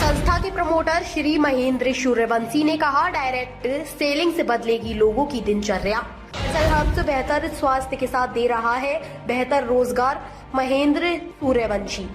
संस्था के प्रमोटर श्री महेंद्र सूर्यवंशी ने कहा, डायरेक्ट सेलिंग से बदलेगी लोगों की दिनचर्या। हब्स बेहतर स्वास्थ्य के साथ दे रहा है बेहतर रोजगार। महेंद्र सूर्यवंशी।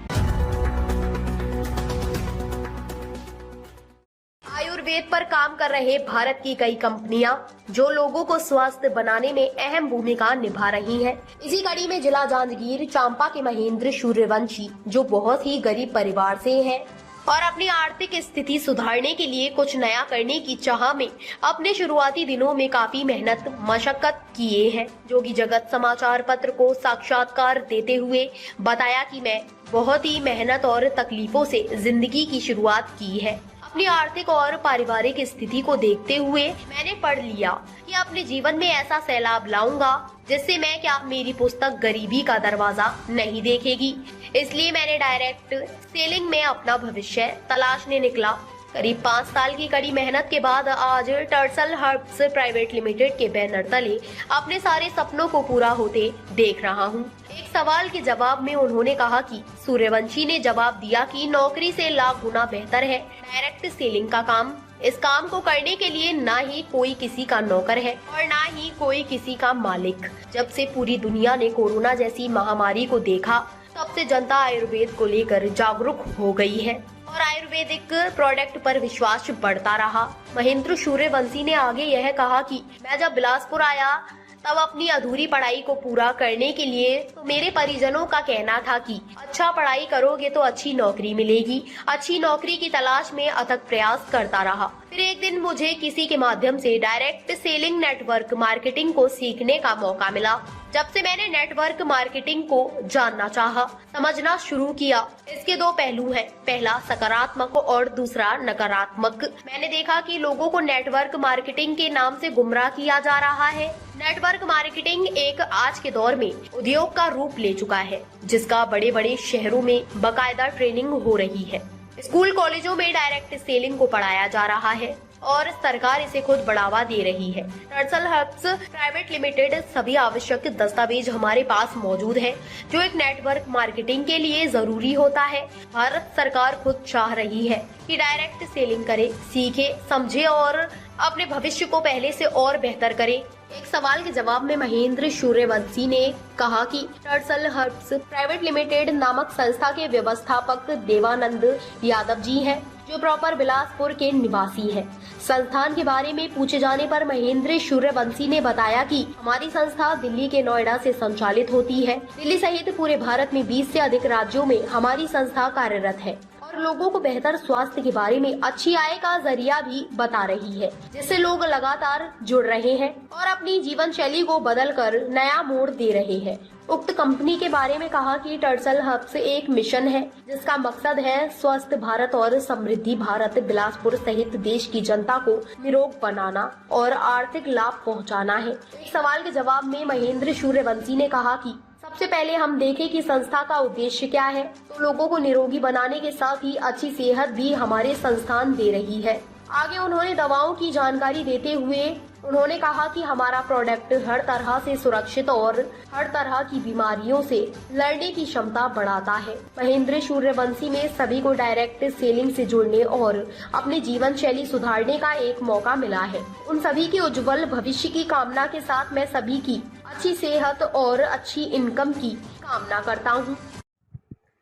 आयुर्वेद पर काम कर रहे भारत की कई कंपनियां जो लोगों को स्वस्थ बनाने में अहम भूमिका निभा रही हैं। इसी कड़ी में जिला जांजगीर चांपा के महेंद्र सूर्यवंशी, जो बहुत ही गरीब परिवार से हैं और अपनी आर्थिक स्थिति सुधारने के लिए कुछ नया करने की चाह में अपने शुरुआती दिनों में काफी मेहनत मशक्कत किए हैं। जोगी जगत समाचार पत्र को साक्षात्कार देते हुए बताया कि मैं बहुत ही मेहनत और तकलीफों से जिंदगी की शुरुआत की है। अपनी आर्थिक और पारिवारिक स्थिति को देखते हुए मैंने पढ़ लिया कि अपने जीवन में ऐसा सैलाब लाऊंगा जिससे मैं क्या मेरी पुस्तक गरीबी का दरवाजा नहीं देखेगी। इसलिए मैंने डायरेक्ट सेलिंग में अपना भविष्य तलाशने निकला। करीब 5 साल की कड़ी मेहनत के बाद आज टर्सल हर्ब्स प्राइवेट लिमिटेड के बैनर तले अपने सारे सपनों को पूरा होते देख रहा हूँ। एक सवाल के जवाब में उन्होंने कहा कि सूर्यवंशी ने जवाब दिया कि नौकरी से लाख गुना बेहतर है डायरेक्ट सेलिंग का काम। इस काम को करने के लिए ना ही कोई किसी का नौकर है और ना ही कोई किसी का मालिक। जब से पूरी दुनिया ने कोरोना जैसी महामारी को देखा, तब से जनता आयुर्वेद को लेकर जागरूक हो गई है और आयुर्वेदिक प्रोडक्ट पर विश्वास बढ़ता रहा। महेंद्र सूर्यवंशी ने आगे यह कहा कि मैं जब बिलासपुर आया तब अपनी अधूरी पढ़ाई को पूरा करने के लिए तो मेरे परिजनों का कहना था कि अच्छा पढ़ाई करोगे तो अच्छी नौकरी मिलेगी। अच्छी नौकरी की तलाश में अथक प्रयास करता रहा। फिर एक दिन मुझे किसी के माध्यम से डायरेक्ट सेलिंग नेटवर्क मार्केटिंग को सीखने का मौका मिला। जब से मैंने नेटवर्क मार्केटिंग को जानना चाहा, समझना शुरू किया। इसके 2 पहलू हैं, पहला सकारात्मक और दूसरा नकारात्मक। मैंने देखा कि लोगों को नेटवर्क मार्केटिंग के नाम से गुमराह किया जा रहा है। नेटवर्क मार्केटिंग एक आज के दौर में उद्योग का रूप ले चुका है, जिसका बड़े बड़े शहरों में बाकायदा ट्रेनिंग हो रही है। स्कूल कॉलेजों में डायरेक्ट सेलिंग को पढ़ाया जा रहा है और सरकार इसे खुद बढ़ावा दे रही है। टर्सल हर्ब्स प्राइवेट लिमिटेड सभी आवश्यक दस्तावेज हमारे पास मौजूद है जो एक नेटवर्क मार्केटिंग के लिए जरूरी होता है। भारत सरकार खुद चाह रही है कि डायरेक्ट सेलिंग करे, सीखे, समझे और अपने भविष्य को पहले से और बेहतर करे। एक सवाल के जवाब में महेंद्र सूर्यवंशी ने कहा कि टर्सल हर्ब्स प्राइवेट लिमिटेड नामक संस्था के व्यवस्थापक देवानंद यादव जी हैं, जो प्रॉपर बिलासपुर के निवासी हैं। संस्थान के बारे में पूछे जाने पर महेंद्र सूर्यवंशी ने बताया कि हमारी संस्था दिल्ली के नोएडा से संचालित होती है। दिल्ली सहित पूरे भारत में 20 से अधिक राज्यों में हमारी संस्था कार्यरत है और लोगों को बेहतर स्वास्थ्य के बारे में अच्छी आय का जरिया भी बता रही है, जिससे लोग लगातार जुड़ रहे हैं और अपनी जीवन शैली को बदलकर नया मोड़ दे रहे हैं। उक्त कंपनी के बारे में कहा कि टर्सल हब्स एक मिशन है जिसका मकसद है स्वस्थ भारत और समृद्धि भारत बिलासपुर सहित देश की जनता को निरोग बनाना और आर्थिक लाभ पहुंचाना है। एक सवाल के जवाब में महेंद्र सूर्यवंशी ने कहा कि सबसे पहले हम देखें कि संस्था का उद्देश्य क्या है, तो लोगों को निरोगी बनाने के साथ ही अच्छी सेहत भी हमारे संस्थान दे रही है। आगे उन्होंने दवाओं की जानकारी देते हुए उन्होंने कहा कि हमारा प्रोडक्ट हर तरह से सुरक्षित और हर तरह की बीमारियों से लड़ने की क्षमता बढ़ाता है। महेंद्र सूर्यवंशी में सभी को डायरेक्ट सेलिंग से जुड़ने और अपने जीवन शैली सुधारने का एक मौका मिला है। उन सभी के उज्जवल भविष्य की कामना के साथ मैं सभी की अच्छी सेहत और अच्छी इनकम की कामना करता हूँ।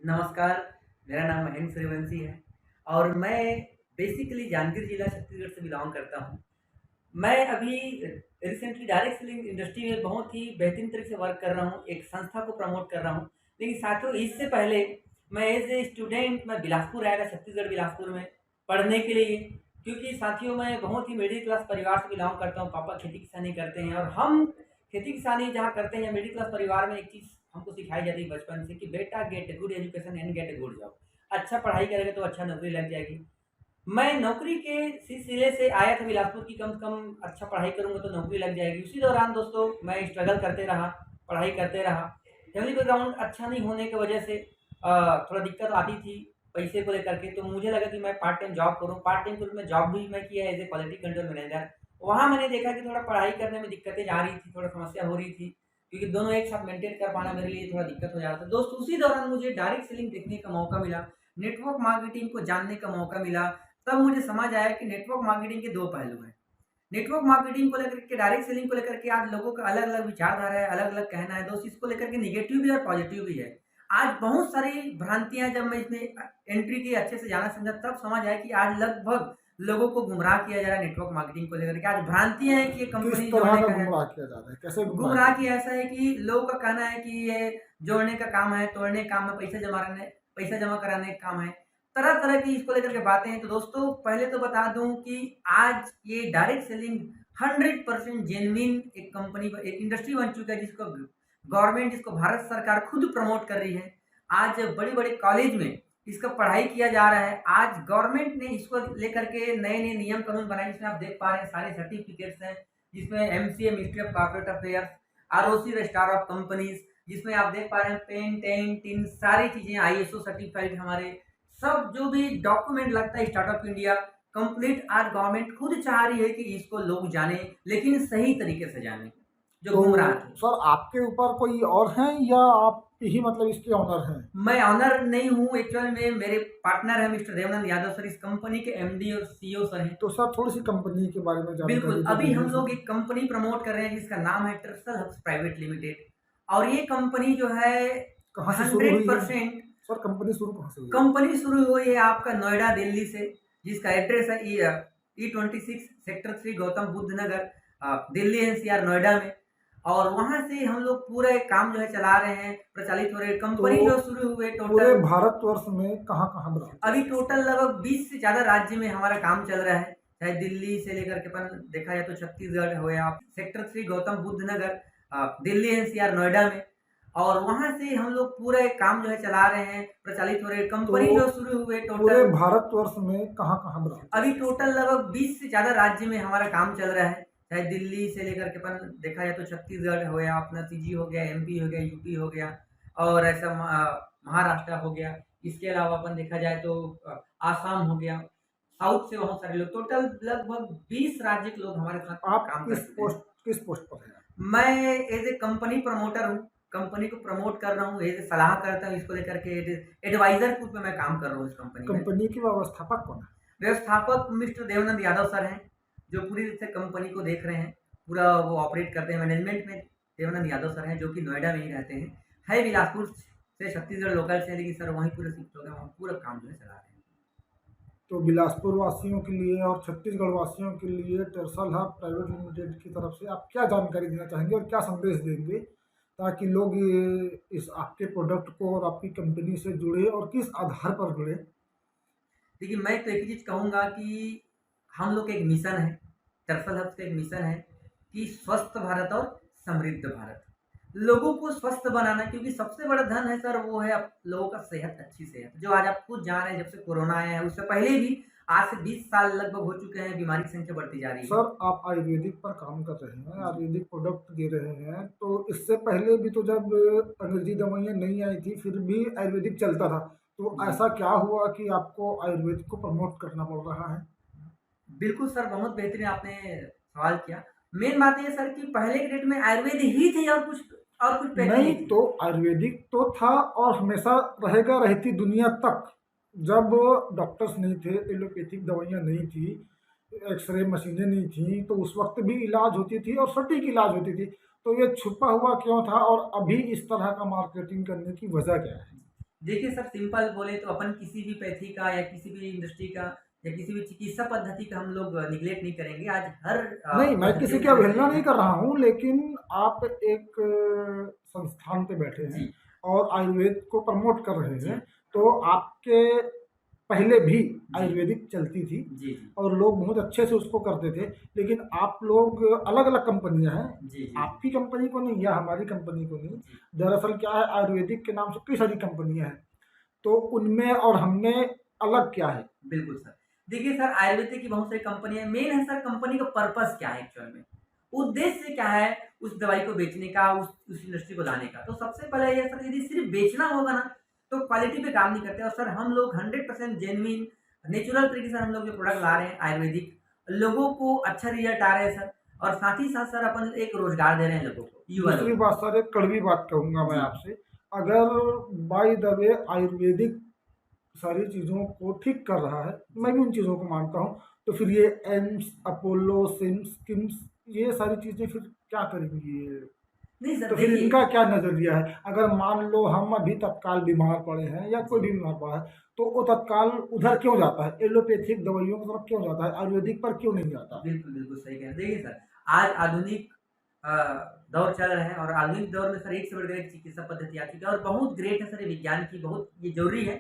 नमस्कार, मेरा नाम महेंद्र सूर्यवंशी है और मैं बेसिकली जांजगीर जिला छत्तीसगढ़ से बिलोंग करता हूँ। मैं अभी रिसेंटली डायरेक्ट सेलिंग इंडस्ट्री में बहुत ही बेहतरीन तरीके से वर्क कर रहा हूँ, एक संस्था को प्रमोट कर रहा हूँ। लेकिन साथियों, इससे पहले मैं एज ए स्टूडेंट मैं बिलासपुर आया था, छत्तीसगढ़ बिलासपुर में पढ़ने के लिए, क्योंकि साथियों मैं बहुत ही मिडिल क्लास परिवार से बिलोंग करता हूँ। पापा खेती किसानी करते हैं और हम खेती किसानी जहाँ करते हैं मिडिल क्लास परिवार में, एक चीज़ हमको सिखाई जाती है बचपन से कि बेटा get good education and gate a good job. अच्छा पढ़ाई करेगा तो अच्छा नौकरी लग जाएगी। मैं नौकरी के सिलसिले से आया था बिलासपुर की, कम से कम अच्छा पढ़ाई करूंगा तो नौकरी लग जाएगी। उसी दौरान दोस्तों मैं स्ट्रगल करते रहा, पढ़ाई करते रहा। फैमिली बैकग्राउंड अच्छा नहीं होने की वजह से थोड़ा दिक्कत आती थी पैसे को लेकर के, तो मुझे लगा कि मैं पार्ट टाइम जॉब करूँ। पार्ट टाइम के रूप में जॉब भी मैं किया as a quality control manager. वहाँ मैंने देखा कि थोड़ा पढ़ाई करने में दिक्कतें आ रही थी, थोड़ा समस्या हो रही थी, क्योंकि दोनों एक साथ मेंटेन कर पाना मेरे लिए थोड़ा दिक्कत हो जाता था। दोस्त उसी दौरान मुझे डायरेक्ट सेलिंग देखने का मौका मिला। नेटवर्क मार्केटिंग को जानने का मौका मिला, तब मुझे समझ आया कि नेटवर्क मार्केटिंग के 2 पहलू हैं। नेटवर्क मार्केटिंग को लेकर के, डायरेक्ट सेलिंग को लेकर के आज लोगों का अलग-अलग विचारधारा है, अलग-अलग कहना है। दोस्त इसको लेकर के नेगेटिव भी है और पॉजिटिव भी है। आज बहुत सारी भ्रांतियाँ, जब मैं इसमें एंट्री की, अच्छे से जाना समझा, तब समझ आया कि आज लगभग लोगों को गुमराह किया जा रहा है नेटवर्क मार्केटिंग को लेकर के। आज भ्रांतियाँ हैं कि ये किस कंपनी तरह जोड़ने का का है। गुमराह किया जा रहा है? कैसे गुमराह गुमराह की ऐसा है कि लोगों का कहना है कि ये जोड़ने का काम है, तोड़ने का काम है, पैसा जमा कराने का काम है। तरह-तरह की इसको लेकर के बातें हैं। तो दोस्तों, पहले तो बता दूँ कि आज ये डायरेक्ट सेलिंग 100% जेन्युइन एक कंपनी, एक इंडस्ट्री बन चुका है, जिसको गवर्नमेंट, जिसको भारत सरकार खुद प्रमोट कर रही है। आज बड़े-बड़े कॉलेज में इसका पढ़ाई किया जा रहा है। आज गवर्नमेंट ने इसको लेकर के नए-नए नियम कानून बनाए, जिसमें आप देख पा रहे हैं सारे सर्टिफिकेट्स हैं, जिसमें MCA ministry of corporate affairs, ROC registrar of companies, जिसमें आप देख पा रहे हैं पेन, टेन, टिन, सारी चीजें आईएसओ सर्टिफाइड, हमारे सब जो भी डॉक्यूमेंट लगता है स्टार्टअप इंडिया कंप्लीट, आज गवर्नमेंट खुद चाह रही है कि इसको लोग जाने, लेकिन सही तरीके से जाने, जो तो गुमराह थे। सर, आपके ऊपर कोई और हैं या आप ही मतलब इसके ऑनर हैं? मैं ऑनर नहीं हूँ, एक्चुअल में मेरे पार्टनर है मिस्टर देवानंद यादव सर, इस कंपनी के एमडी और सीईओ सर हैं। तो सर, थोड़ी सी कंपनी के बारे में जानकारी बिल्कुल, तो अभी हम दीजिए लोग सर। एक कंपनी प्रमोट कर रहे हैं जिसका नाम है ट्रस्टल हब्स प्राइवेट लिमिटेड, और ये कंपनी जो है कहाँ से शुरू हुई है? 100% सर, कंपनी शुरू कहाँ से हुई है? कंपनी शुरू हुई है आपका नोएडा, दिल्ली से, जिसका एड्रेस है E26 सेक्टर 3 गौतम बुद्ध नगर, दिल्ली एनसीआर नोएडा में। और वहां से हम लोग पूरा एक काम जो है चला रहे हैं, प्रचलित हो रहे हैं। कंपनी तो जो शुरू हुए पूरे टोटल, भारतवर्ष में कहाँ ब्रांच? अभी टोटल लगभग 20 से ज्यादा राज्य में हमारा काम चल रहा है। चाहे दिल्ली से लेकर के अपन देखा जाए तो छत्तीसगढ़ हो या सेक्टर 3 गौतम बुद्ध नगर, दिल्ली एनसीआर नोएडा में। और वहां से हम लोग पूरा एक काम जो है चला रहे हैं, प्रचलित हो रहे हैं। कंपनी तो जो शुरू हुए पूरे टोटल, भारतवर्ष में कहाँ ब्रांच? अभी टोटल लगभग 20 से ज्यादा राज्य में हमारा काम चल रहा है। चाहे दिल्ली से लेकर के अपन देखा जाए तो छत्तीसगढ़ हो या अपना सीजी हो गया, एमपी हो गया, यूपी हो गया, और ऐसा महाराष्ट्र हो गया। इसके अलावा अपन देखा जाए तो आसाम हो गया, साउथ से बहुत सारे लोग, टोटल लगभग 20 राज्य के लोग हमारे साथ आप काम करते हैं। किस पोस्ट पर हैं? मैं एज ए कंपनी प्रमोटर हूँ, कंपनी को प्रमोट कर रहा हूँ, एज ए सलाह करता हूँ इसको लेकर के, एडवाइजर के रूप में मैं काम कर रहा हूँ इस कंपनी में। कंपनी के व्यवस्थापक कौन है? व्यवस्थापक मिस्टर देवानंद यादव सर हैं, जो पूरी तरह से कंपनी को देख रहे हैं, पूरा वो ऑपरेट करते हैं। मैनेजमेंट में देवानंद यादव सर हैं, जो कि नोएडा में ही रहते हैं, है बिलासपुर से, छत्तीसगढ़ लोकल से, लेकिन सर वहीं पूरे शिफ्ट हो गए, वहाँ पूरा काम जो है चला रहे हैं। तो बिलासपुर वासियों के लिए और छत्तीसगढ़ वासियों के लिए टर्सल हब प्राइवेट लिमिटेड की तरफ से आप क्या जानकारी देना चाहेंगे और क्या संदेश देंगे, ताकि लोग ये इस आपके प्रोडक्ट को और आपकी कंपनी से जुड़े, और किस आधार पर जुड़े? देखिए, मैं तो एक ही चीज़ कहूँगा कि हम लोग का एक मिशन है, टर्सल हब का एक मिशन है कि स्वस्थ भारत और समृद्ध भारत, लोगों को स्वस्थ बनाना, क्योंकि सबसे बड़ा धन है सर वो है लोगों का सेहत, अच्छी सेहत, जो आज आप खुद जान रहे हैं। जब से कोरोना आया है, उससे पहले भी आज से 20 साल लगभग हो चुके हैं, बीमारी की संख्या बढ़ती जा रही है। सर, आप आयुर्वेदिक पर काम कर रहे हैं, आयुर्वेदिक प्रोडक्ट दे रहे हैं, तो इससे पहले भी तो जब अंग्रेजी दवाइयाँ नहीं आई थी, फिर भी आयुर्वेदिक चलता था। तो जी। ऐसा क्या हुआ कि आपको आयुर्वेद को प्रमोट करना पड़ रहा है? बिल्कुल सर, बहुत बेहतरीन आपने सवाल किया। मेन बात ये है सर कि पहले के डेट में आयुर्वेद ही थे, और कुछ पैसे नहीं, नहीं थे। तो आयुर्वेदिक तो था और हमेशा रहेगा, रहती दुनिया तक। जब डॉक्टर्स नहीं थे, एलोपैथिक दवाइयाँ नहीं थी, एक्सरे मशीनें नहीं थी, तो उस वक्त भी इलाज होती थी और सटीक इलाज होती थी। तो ये छुपा हुआ क्यों था, और अभी इस तरह का मार्केटिंग करने की वजह क्या है? देखिए सर, सिंपल बोले तो अपन किसी भी पैथी का या किसी भी इंडस्ट्री का या किसी भी चिकित्सा पद्धति का हम लोग निग्लेक्ट नहीं करेंगे। आज हर नहीं, मैं पद्धति किसी की में अवहेलना नहीं कर रहा हूँ, लेकिन आप एक संस्थान पे बैठे हैं जी, और आयुर्वेद को प्रमोट कर रहे जी, हैं, तो आपके पहले भी जी, आयुर्वेदिक चलती थी जी, जी, और लोग बहुत अच्छे से उसको करते थे, लेकिन आप लोग अलग अलग कंपनियां हैं, जी, जी, आपकी कंपनी को नहीं या हमारी कंपनी को नहीं। जी। दरअसल क्या है, आयुर्वेदिक के नाम से कई सारी कंपनियां हैं, तो उनमें और हमें अलग क्या है? बिल्कुल सर। देखिए सर, आयुर्वेदिक की बहुत सारी कंपनियाँ, मेन है सर कंपनी का पर्पस क्या है एक्चुअल में? उद्देश्य क्या है उस दवाई को बेचने का, उस इंडस्ट्री को लाने का? तो सबसे पहले ये सर, यदि सिर्फ बेचना होगा ना, तो क्वालिटी पे काम नहीं करते। और सर हम लोग 100% जेन्युइन नेचुरल तरीके से हम लोग जो प्रोडक्ट ला रहे हैं आयुर्वेदिक, लोगों को अच्छा रिजल्ट आ रहा है सर। और साथ ही साथ सर अपन एक रोजगार दे रहे हैं लोगों को, युवा दूसरी लोगों बात सर, एक कड़वी बात कहूंगा को। मैं जी, आपसे, अगर बाय द वे आयुर्वेदिक सारी चीज़ों को ठीक कर रहा है, मैं भी उन चीज़ों को मानता हूँ। तो फिर ये एम्स, अपोलो, सिम्स, किम्स, ये सारी चीज़ें फिर क्या करेंगी ये? नहीं सर तो फिर देखिए, इनका क्या नज़रिया है? अगर मान लो हम अभी तत्काल बीमार पड़े हैं या कोई जी, भी बीमार पड़ा है, तो वो तत्काल उधर क्यों जाता है? एलोपैथिक दवाइयों की तरफ क्यों जाता है? आयुर्वेदिक पर क्यों नहीं जाता? बिल्कुल, बिल्कुल सही कह रहे हैं। देखिए सर, आज आधुनिक अ, दौर चल रहा है और आधुनिक दौर में सर एक से बढ़कर एक चिकित्सा पद्धति आ चुकी है और बहुत ग्रेट है सर, ये विज्ञान की बहुत ये ज़रूरी है।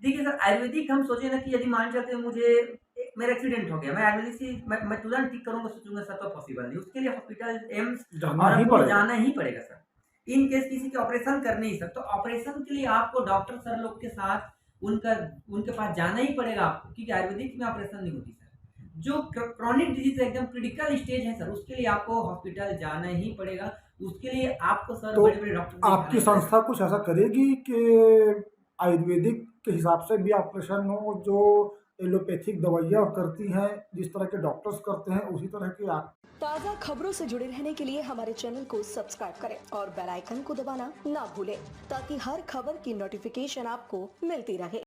देखिए सर, आयुर्वेदिक हम सोचे ना कि यदि मान चलते हैं मुझे मेरा एक्सीडेंट हो गया, मैं आयुर्वेदिक से मैं तुरंत ठीक करूँगा सोचूँगा सर तो पॉसिबल नहीं। उसके लिए हॉस्पिटल, एम्स जाना और ही अपोलो पड़ेगा। जाना ही पड़ेगा सर। इन केस किसी के ऑपरेशन करने ही सर, तो ऑपरेशन के लिए आपको डॉक्टर सर लोग के साथ उनका उनके पास जाना ही पड़ेगा आपको, क्योंकि आयुर्वेदिक में ऑपरेशन नहीं होती सर। जो क्रॉनिक डिजीज एकदम क्रिटिकल स्टेज है सर, उसके लिए आपको हॉस्पिटल जाना ही पड़ेगा। उसके लिए आपको सर तो बड़े-बड़े डॉक्टर से आपकी दिखाना पड़ेगा। संस्था कुछ ऐसा करेगी कि आयुर्वेदिक के हिसाब से भी ऑपरेशन हो, जो एलोपैथिक दवाइयाँ करती हैं, जिस तरह के डॉक्टर्स करते हैं, उसी तरह की आप। ताज़ा खबरों से जुड़े रहने के लिए हमारे चैनल को सब्सक्राइब करें और बेल आइकन को दबाना ना भूलें, ताकि हर खबर की नोटिफिकेशन आपको मिलती रहे।